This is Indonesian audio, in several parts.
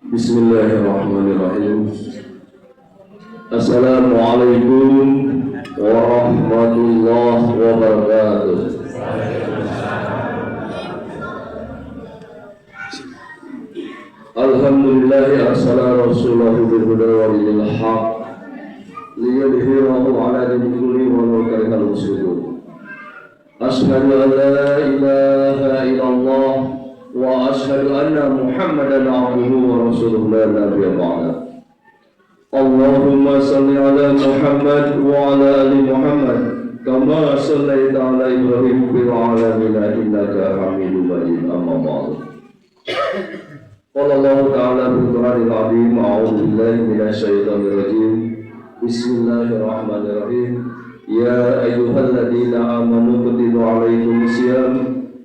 Bismillahirrahmanirrahim. Assalamualaikum warahmatullahi wabarakatuh. Alhamdulillahi arsala rasulahu bil huda wa dinil haq liyudhhirahu ala dini kulli walau karihal musyrikun. Asyhadu an la ilaha illallah wa asyhadu anna Muhammadan abduhu wa rasuluhu la nabiyya ba'da. Allahumma salli ala Muhammad wa ala ali Muhammad kama sallaita ala Ibrahim fil alamin innaka Hamidum Majid. Amma ba'du. Qala Allah ta'ala bil Qur'anil 'azim, a'udzu billahi minasy syaithanir rajim. Bismillahirrahmanirrahim. Ya ayyuhalladzina amanu kutiba 'alaikumus syiyam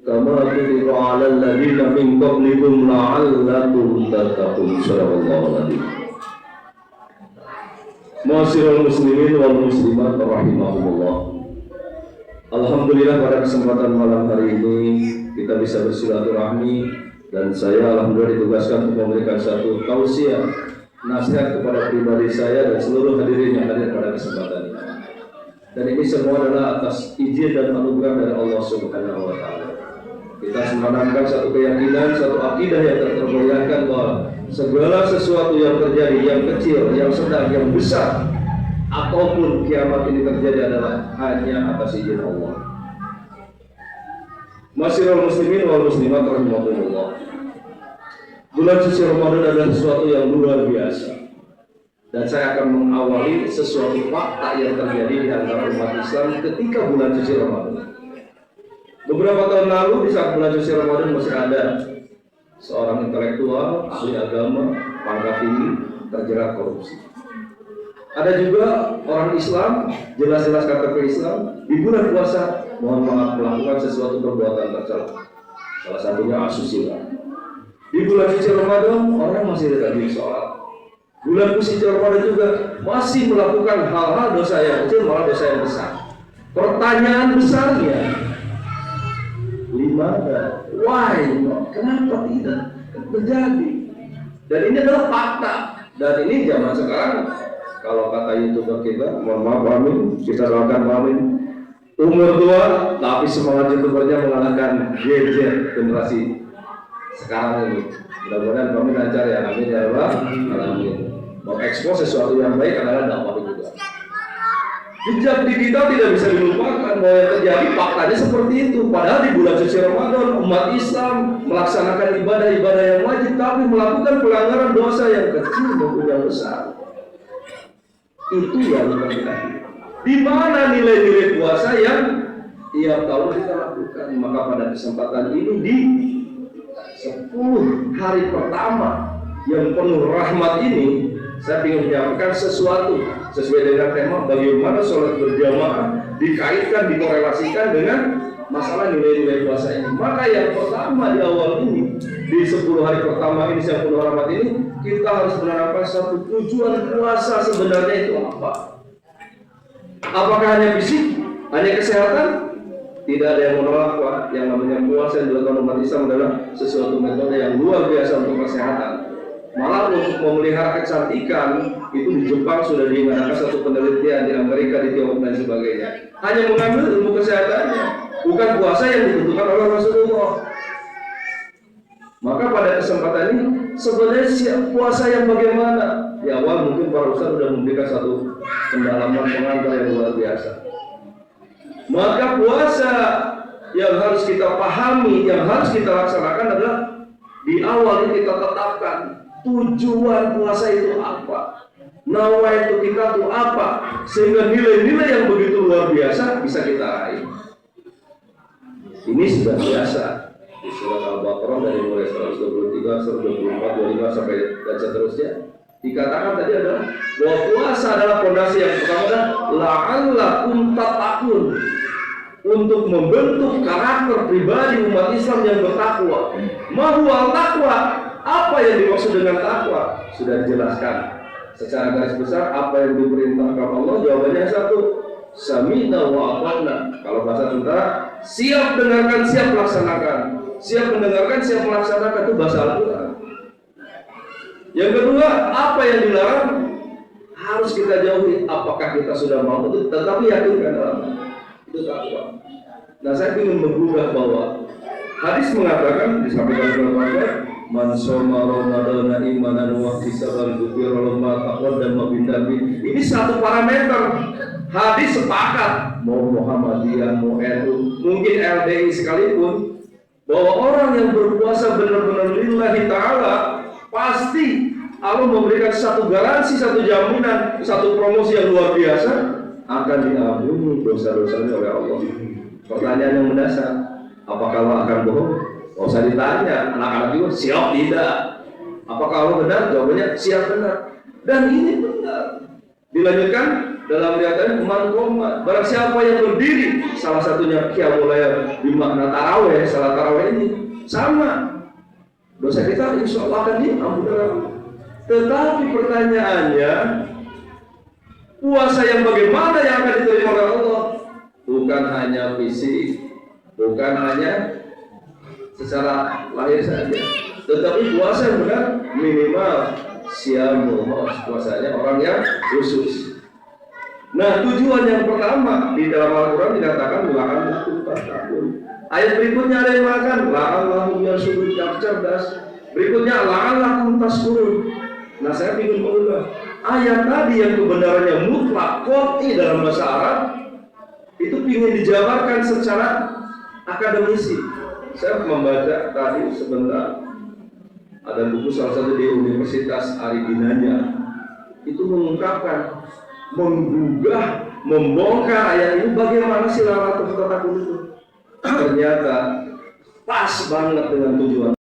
kama kutiba 'alal ladzina min qablikum la'allakum tattaqun. Shadaqallahul 'azim. Ma'asyiral muslimin wal muslimat rahimahumullah. Alhamdulillah pada kesempatan malam hari ini kita bisa bersilaturahmi dan saya alhamdulillah ditugaskan untuk memberikan satu tausiah nasihat kepada pribadi saya dan seluruh hadirin yang hadir pada kesempatan ini. Dan ini semua adalah atas izin dan anugerah dari Allah Subhanahu wa taala. Kita menanamkan satu keyakinan, satu akidah yang tergoyahkan bahwa segala sesuatu yang terjadi, yang kecil, yang sedang, yang besar, ataupun kiamat ini terjadi adalah hanya atas izin Allah. Ma'asyiral muslimin wal muslimat rahimahumullah. Bulan suci Ramadan adalah sesuatu yang luar biasa. Dan saya akan mengawali sesuatu fakta yang terjadi di antara umat Islam ketika bulan suci Ramadan. Beberapa tahun lalu di saat bulan suci Ramadan masih ada seorang intelektual, ahli agama, pangkat tinggi terjerat korupsi. Ada juga orang Islam, jelas-jelas KTP Islam, di bulan puasa mohon maaf melakukan sesuatu perbuatan tercela. Salah satunya asusila. Di bulan suci Ramadan orang masih rajin sholat. Bulan suci Ramadan juga masih melakukan hal-hal dosa yang kecil malah dosa yang besar. Pertanyaan besarnya, limana? Why? Kenapa tidak terjadi? Dan ini adalah fakta. Dan ini zaman sekarang, kalau kata YouTuber kita, mohon maaf amin, kita doakan amin. Umur tua, tapi semangat YouTubernya mengalahkan GZ generasi sekarang ini. Mudah-mudahan kami lancar ya, amin ya Allah. Amin. Mengekspos sesuatu yang baik adalah dakwah juga. Jejak digital tidak bisa dilupakan bahwa yang terjadi faktanya seperti itu. Padahal di bulan suci Ramadan umat Islam melaksanakan ibadah-ibadah yang wajib tapi melakukan pelanggaran dosa yang kecil maupun yang besar. Itu yang kita. Di mana nilai-nilai puasa yang tiap tahun kita lakukan? Maka pada kesempatan ini di 10 hari pertama yang penuh rahmat ini, saya ingin menyampaikan sesuatu sesuai dengan tema bagaimana sholat berjamaah dikaitkan, dikorelasikan dengan masalah nilai-nilai puasa ini. Maka yang pertama di awal ini, di 10 hari pertama ini yang penuh rahmat ini, kita harus menanamkan satu tujuan puasa sebenarnya itu apa? Apakah hanya fisik? Hanya kesehatan? Tidak ada yang menolak, Pak. Yang namanya puasa yang dilakukan umat Islam adalah sesuatu metode yang luar biasa untuk kesehatan. Malah untuk memelihara kecantikan itu di Jepang sudah diadakan satu penelitian, di Amerika, di Tiongkok dan sebagainya. Hanya mengambil ilmu kesehatannya, bukan puasa yang ditentukan oleh Rasulullah. Maka pada kesempatan ini sebenarnya puasa yang bagaimana? Di awal mungkin para ustaz sudah memberikan satu pendalaman pengantar yang luar biasa. Maka puasa yang harus kita pahami, yang harus kita laksanakan adalah di awal ini kita tetapkan tujuan puasa itu apa, nawaitu kita itu apa, sehingga nilai-nilai yang begitu luar biasa bisa kita raih. Ini sudah biasa di surat Al-Baqarah dari mulai 123, 124, 25 sampai dan seterusnya. Dikatakan tadi adalah bahwa puasa adalah fondasi yang pertama adalah la'allakum tattaqun, untuk membentuk karakter pribadi umat Islam yang bertakwa. Mahwal takwa, apa yang dimaksud dengan takwa? Sudah dijelaskan secara garis besar apa yang diperintahkan Allah. Jawabannya satu, sami'na wa ata'na. Kalau bahasa tentara, siap dengarkan, siap laksanakan. siap mendengarkan, siap melaksanakan, itu bahasa Al-Quran. Yang kedua, apa yang dilarang harus kita jauhi. Apakah kita sudah mau itu, tetapi yakinkan dalam itu takwa. Nah, saya ingin menggugah bahwa hadis mengatakan, disampaikan oleh Rasulullah, man shoma ramadhana imanan wa ihtisaban ghufira lahu ma taqaddama min dhanbi. Ini satu parameter. Hadis sepakat, mau Muhammadiyah, mau NU, mungkin LDI sekalipun, bahwa orang yang berpuasa benar-benar lillahi ta'ala, pasti Allah memberikan satu garansi, satu jaminan, satu promosi yang luar biasa, akan diampuni dosa-dosanya oleh Allah. Pertanyaan yang mendasar, apakah Allah akan bohong? Nggak usah ditanya, anak-anak juga siap tidak. Apakah Allah benar? Jawabannya siap benar. Dan ini benar. Dilanjutkan dalam riwayat man qoma, barang siapa yang berdiri, salah satunya qiyamul lail bermakna tarawih, salat tarawih ini sama. Dosa kita insya Allah akan diampuni. Tetapi pertanyaannya, puasa yang bagaimana yang akan diterima oleh Allah? Bukan hanya fisik, bukan hanya secara lahir saja, tetapi puasa yang benar minimal siamul hos, puasanya orang yang khusus. Nah, tujuan yang pertama di dalam Al-Quran dikatakan la'allakum tattaqun. Ayat berikutnya ada yang mengatakan la'allahum yarshudun, yang cerdas. Berikutnya la'allakum tashkurun. Nah, saya ingin mengulang ayat tadi yang kebenarannya mutlak qat'i dalam bahasa Arab itu ingin dijabarkan secara akademisi. Saya membaca tadi sebentar, ada buku salah satu di Universitas Ari Ginanya, itu mengungkapkan, menggugah, membongkar ayat ini bagaimana sih la'allakum tattaqun itu. Ternyata pas banget dengan tujuan.